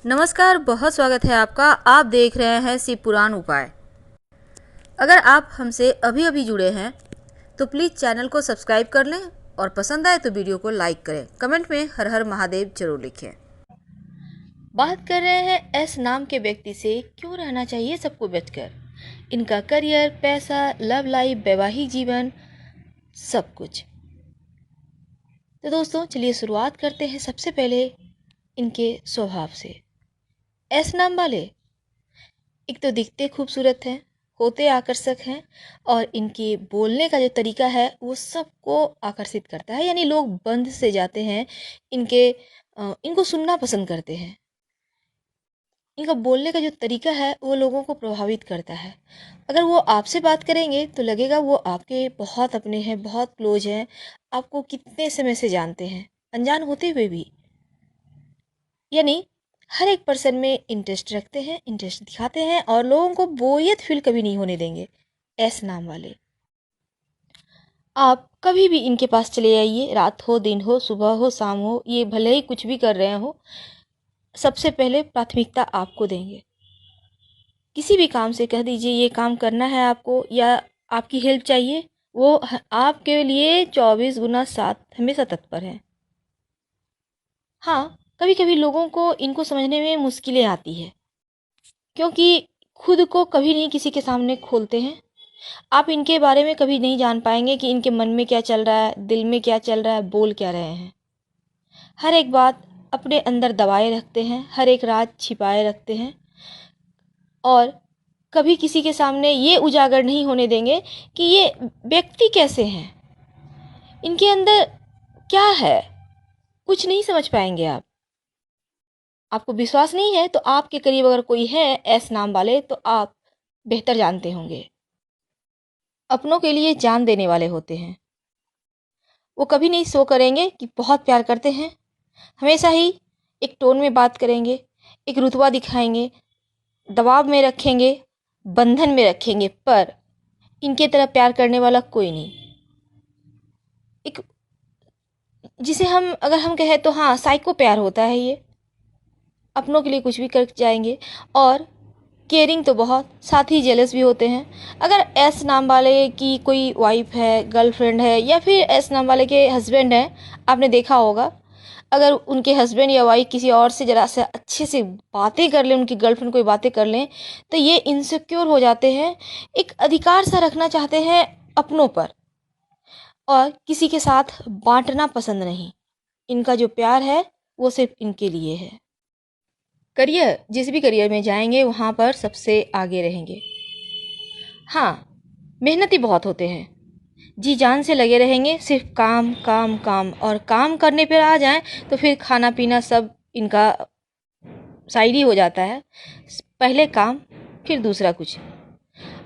नमस्कार, बहुत स्वागत है आपका। आप देख रहे हैं शिव पुराण उपाय। अगर आप हमसे अभी अभी जुड़े हैं तो प्लीज़ चैनल को सब्सक्राइब कर लें और पसंद आए तो वीडियो को लाइक करें। कमेंट में हर हर महादेव जरूर लिखें। बात कर रहे हैं एस नाम के व्यक्ति से क्यों रहना चाहिए सबको बचकर। इनका करियर, पैसा, लव लाइफ, वैवाहिक जीवन, सब कुछ। तो दोस्तों चलिए शुरुआत करते हैं सबसे पहले इनके स्वभाव से। एस नाम वाले एक तो दिखते खूबसूरत हैं, होते आकर्षक हैं और इनके बोलने का जो तरीका है वो सबको आकर्षित करता है। यानी लोग बंध से जाते हैं इनको सुनना पसंद करते हैं। इनका बोलने का जो तरीका है वो लोगों को प्रभावित करता है। अगर वो आपसे बात करेंगे तो लगेगा वो आपके बहुत अपने हैं, बहुत क्लोज हैं, आपको कितने समय से जानते हैं, अनजान होते हुए भी। यानी हर एक पर्सन में इंटरेस्ट रखते हैं, इंटरेस्ट दिखाते हैं और लोगों को बोरियत फील कभी नहीं होने देंगे। एस नाम वाले आप कभी भी इनके पास चले आइए, रात हो, दिन हो, सुबह हो, शाम हो, ये भले ही कुछ भी कर रहे हो, सबसे पहले प्राथमिकता आपको देंगे। किसी भी काम से कह दीजिए ये काम करना है आपको या आपकी हेल्प चाहिए, वो आपके लिए 24x7 हमेशा तत्पर है। हाँ, कभी कभी लोगों को इनको समझने में मुश्किलें आती है क्योंकि खुद को कभी नहीं किसी के सामने खोलते हैं। आप इनके बारे में कभी नहीं जान पाएंगे कि इनके मन में क्या चल रहा है, दिल में क्या चल रहा है, बोल क्या रहे हैं। हर एक बात अपने अंदर दबाए रखते हैं, हर एक राज छिपाए रखते हैं और कभी किसी के सामने ये उजागर नहीं होने देंगे कि ये व्यक्ति कैसे हैं, इनके अंदर क्या है, कुछ नहीं समझ पाएंगे आप। आपको विश्वास नहीं है तो आपके करीब अगर कोई है एस नाम वाले तो आप बेहतर जानते होंगे। अपनों के लिए जान देने वाले होते हैं। वो कभी नहीं शो करेंगे कि बहुत प्यार करते हैं, हमेशा ही एक टोन में बात करेंगे, एक रुतबा दिखाएंगे, दबाव में रखेंगे, बंधन में रखेंगे, पर इनके तरह प्यार करने वाला कोई नहीं। एक जिसे हम कहें तो हाँ, साइको प्यार होता है ये। अपनों के लिए कुछ भी कर जाएंगे और केयरिंग तो बहुत, साथ ही जेलस भी होते हैं। अगर एस नाम वाले की कोई वाइफ है, गर्लफ्रेंड है या फिर एस नाम वाले के हस्बैंड हैं, आपने देखा होगा अगर उनके हस्बैंड या वाइफ किसी और से ज़रा से अच्छे से बातें कर लें, उनकी गर्लफ्रेंड कोई बातें कर लें तो ये इनसिक्योर हो जाते हैं, एक अधिकार सा रखना चाहते हैं अपनों पर और किसी के साथ बांटना पसंद नहीं। इनका जो प्यार है वो सिर्फ इनके लिए है। करियर, जिस भी करियर में जाएंगे वहाँ पर सबसे आगे रहेंगे। हाँ, मेहनती बहुत होते हैं, जी जान से लगे रहेंगे, सिर्फ काम काम काम, और काम करने पर आ जाएं तो फिर खाना पीना सब इनका साइड ही हो जाता है। पहले काम फिर दूसरा कुछ,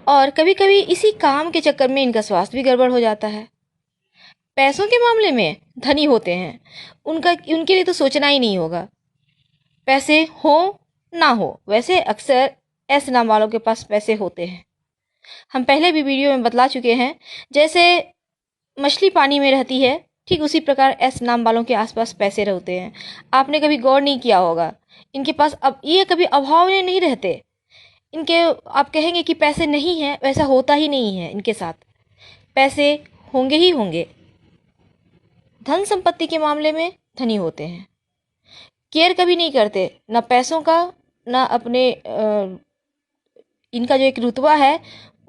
और कभी कभी इसी काम के चक्कर में इनका स्वास्थ्य भी गड़बड़ हो जाता है। पैसों के मामले में धनी होते हैं, उनके लिए तो सोचना ही नहीं होगा, पैसे हो ना हो। वैसे अक्सर ऐसे नाम वालों के पास पैसे होते हैं, हम पहले भी वीडियो में बतला चुके हैं। जैसे मछली पानी में रहती है, ठीक उसी प्रकार एस नाम वालों के आसपास पैसे रहते हैं। आपने कभी गौर नहीं किया होगा, इनके पास अब ये कभी अभाव में नहीं रहते। इनके आप कहेंगे कि पैसे नहीं हैं, वैसा होता ही नहीं है। इनके साथ पैसे होंगे ही होंगे। धन संपत्ति के मामले में धनी होते हैं, केयर कभी नहीं करते, ना पैसों का ना अपने इनका जो एक रुतबा है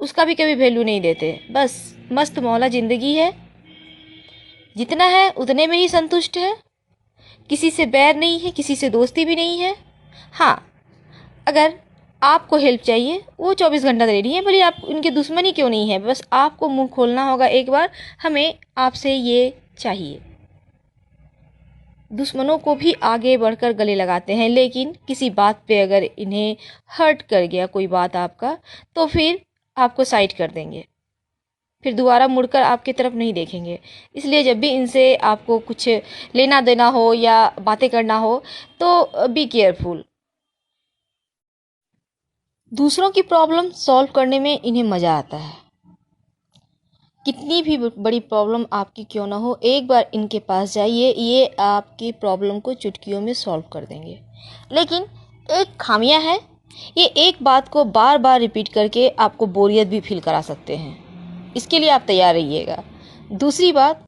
उसका भी कभी वैल्यू नहीं देते। बस मस्त मौला ज़िंदगी है, जितना है उतने में ही संतुष्ट है, किसी से बैर नहीं है, किसी से दोस्ती भी नहीं है। हाँ, अगर आपको हेल्प चाहिए वो 24 घंटा रेडी है, भले आप उनके दुश्मनी क्यों नहीं है, बस आपको मुंह खोलना होगा एक बार, हमें आपसे ये चाहिए। दुश्मनों को भी आगे बढ़कर गले लगाते हैं, लेकिन किसी बात पे अगर इन्हें हर्ट कर गया कोई बात आपका तो फिर आपको साइड कर देंगे, फिर दोबारा मुड़कर आपकी तरफ नहीं देखेंगे। इसलिए जब भी इनसे आपको कुछ लेना देना हो या बातें करना हो तो बी केयरफुल। दूसरों की प्रॉब्लम सॉल्व करने में इन्हें मज़ा आता है। कितनी भी बड़ी प्रॉब्लम आपकी क्यों ना हो, एक बार इनके पास जाइए, ये आपकी प्रॉब्लम को चुटकियों में सॉल्व कर देंगे। लेकिन एक खामियां हैं, ये एक बात को बार बार रिपीट करके आपको बोरियत भी फील करा सकते हैं। इसके लिए आप तैयार रहिएगा। दूसरी बात,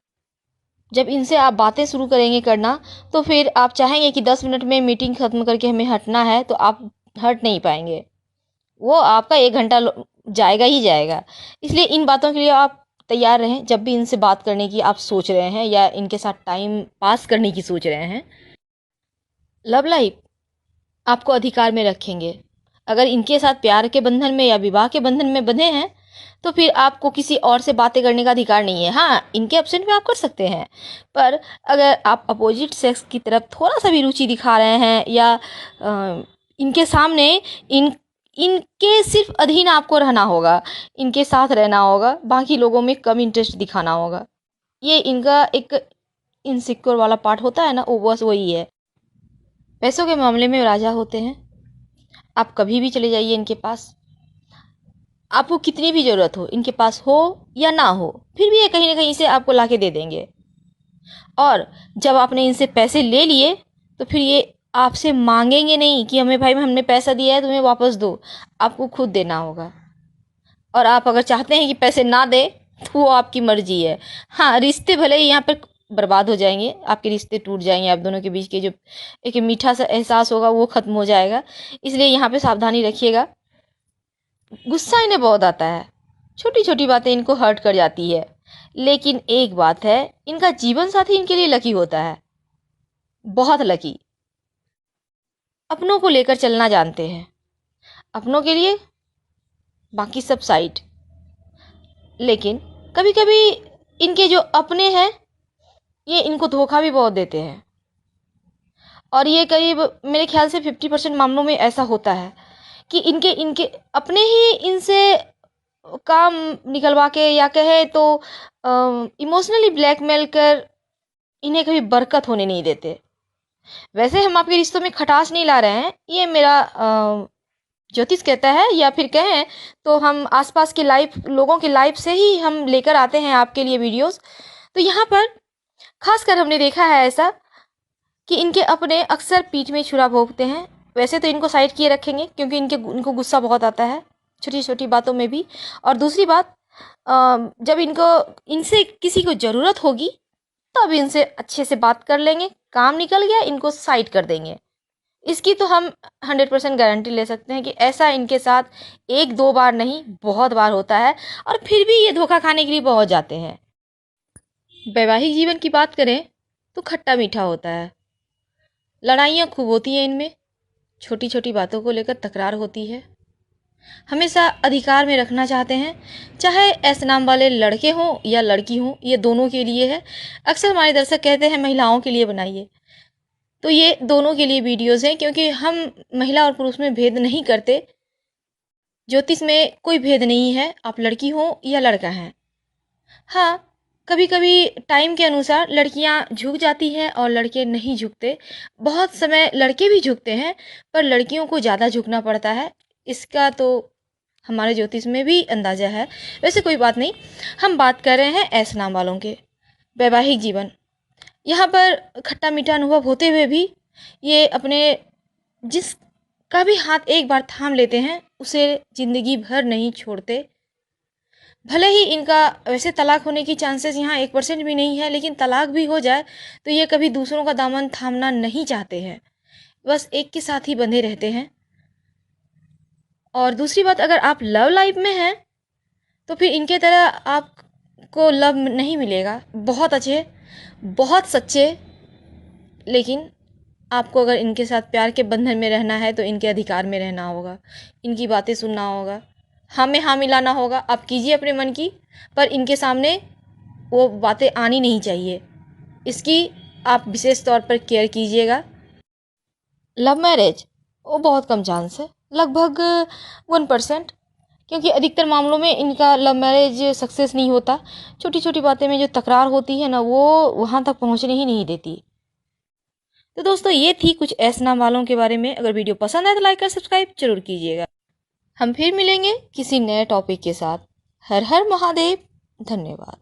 जब इनसे आप बातें शुरू करेंगे करना, तो फिर आप चाहेंगे कि 10 मिनट में मीटिंग ख़त्म करके हमें हटना है, तो आप हट नहीं पाएंगे। वो आपका 1 घंटा जाएगा ही जाएगा। इसलिए इन बातों के लिए आप तैयार रहें। जब भी इनसे बात करने की आप सोच रहे हैं या इनके साथ टाइम पास करने की सोच रहे हैं, लव लाइफ आपको अधिकार में रखेंगे। अगर इनके साथ प्यार के बंधन में या विवाह के बंधन में बंधे हैं, तो फिर आपको किसी और से बातें करने का अधिकार नहीं है। हाँ, इनके एब्सेंट में आप कर सकते हैं, पर अगर आप अपोजिट सेक्स की तरफ थोड़ा सा भी रुचि दिखा रहे हैं या इनके सामने इनके सिर्फ अधीन आपको रहना होगा, इनके साथ रहना होगा, बाकी लोगों में कम इंटरेस्ट दिखाना होगा। ये इनका एक इनसिक्योर वाला पार्ट होता है ना, वो बस वही है। पैसों के मामले में राजा होते हैं। आप कभी भी चले जाइए इनके पास, आपको कितनी भी ज़रूरत हो, इनके पास हो या ना हो, फिर भी ये कहीं ना कहीं से आपको ला के दे देंगे। और जब आपने इनसे पैसे ले लिए, तो फिर ये आपसे मांगेंगे नहीं कि हमें भाई हमने पैसा दिया है तुम्हें वापस दो। आपको खुद देना होगा। और आप अगर चाहते हैं कि पैसे ना दे, तो वो आपकी मर्जी है। हाँ, रिश्ते भले ही यहाँ पर बर्बाद हो जाएंगे, आपके रिश्ते टूट जाएंगे, आप दोनों के बीच के जो एक मीठा सा एहसास होगा वो ख़त्म हो जाएगा। इसलिए यहाँ पे सावधानी रखिएगा। गुस्सा इन्हें बहुत आता है, छोटी छोटी बातें इनको हर्ट कर जाती है। लेकिन एक बात है, इनका जीवन साथी इनके लिए लकी होता है, बहुत लकी। अपनों को लेकर चलना जानते हैं, अपनों के लिए बाकी सब साइड। लेकिन कभी कभी इनके जो अपने हैं, ये इनको धोखा भी बहुत देते हैं। और ये करीब मेरे ख्याल से 50% मामलों में ऐसा होता है कि इनके इनके अपने ही इनसे काम निकलवा के या कहे तो इमोशनली ब्लैकमेल कर इन्हें कभी बरकत होने नहीं देते। वैसे हम आपके रिश्तों में खटास नहीं ला रहे हैं, ये मेरा ज्योतिष कहता है, या फिर कहें तो हम आसपास के लाइफ लोगों की लाइफ से ही हम लेकर आते हैं आपके लिए वीडियोस। तो यहाँ पर खासकर हमने देखा है ऐसा कि इनके अपने अक्सर पीठ में छुरा भोंकते हैं। वैसे तो इनको साइड किए रखेंगे, क्योंकि इनको गुस्सा बहुत आता है छोटी छोटी बातों में भी। और दूसरी बात, जब इनसे किसी को ज़रूरत होगी, तब इनसे अच्छे से बात कर लेंगे। काम निकल गया, इनको साइड कर देंगे। इसकी तो हम 100% गारंटी ले सकते हैं कि ऐसा इनके साथ 1-2 बार नहीं, बहुत बार होता है। और फिर भी ये धोखा खाने के लिए पहुंच जाते हैं। वैवाहिक जीवन की बात करें तो खट्टा मीठा होता है। लड़ाइयाँ खूब होती हैं इनमें, छोटी छोटी बातों को लेकर तकरार होती है। हमेशा अधिकार में रखना चाहते हैं, चाहे ऐसे नाम वाले लड़के हों या लड़की हों, ये दोनों के लिए है। अक्सर हमारे दर्शक कहते हैं महिलाओं के लिए बनाइए, तो ये दोनों के लिए वीडियोस हैं, क्योंकि हम महिला और पुरुष में भेद नहीं करते। ज्योतिष में कोई भेद नहीं है, आप लड़की हो या लड़का हैं। हाँ, कभी कभी टाइम के अनुसार लड़कियां झुक जाती हैं और लड़के नहीं झुकते। बहुत समय लड़के भी झुकते हैं, पर लड़कियों को ज़्यादा झुकना पड़ता है। इसका तो हमारे ज्योतिष में भी अंदाज़ा है। वैसे कोई बात नहीं, हम बात कर रहे हैं ऐसे नाम वालों के वैवाहिक जीवन। यहाँ पर खट्टा मीठा अनुभव होते हुए भी ये अपने जिस का भी हाथ एक बार थाम लेते हैं, उसे ज़िंदगी भर नहीं छोड़ते। भले ही इनका वैसे तलाक होने की चांसेस यहाँ 1% भी नहीं है, लेकिन तलाक भी हो जाए तो ये कभी दूसरों का दामन थामना नहीं चाहते हैं, बस एक के साथ ही बंधे रहते हैं। और दूसरी बात, अगर आप लव लाइफ में हैं, तो फिर इनके तरह आपको लव नहीं मिलेगा। बहुत अच्छे, बहुत सच्चे, लेकिन आपको अगर इनके साथ प्यार के बंधन में रहना है, तो इनके अधिकार में रहना होगा, इनकी बातें सुनना होगा, हाँ में हाँ मिलाना होगा। आप कीजिए अपने मन की, पर इनके सामने वो बातें आनी नहीं चाहिए। इसकी आप विशेष तौर पर केयर कीजिएगा। लव मैरिज वो बहुत कम चांस है, लगभग 1%, क्योंकि अधिकतर मामलों में इनका लव मैरिज सक्सेस नहीं होता। छोटी छोटी बातें में जो तकरार होती है ना, वो वहाँ तक पहुँचने ही नहीं देती। तो दोस्तों, ये थी कुछ ऐसे नाम वालों के बारे में। अगर वीडियो पसंद आए तो लाइक और सब्सक्राइब जरूर कीजिएगा। हम फिर मिलेंगे किसी नए टॉपिक के साथ। हर हर महादेव। धन्यवाद।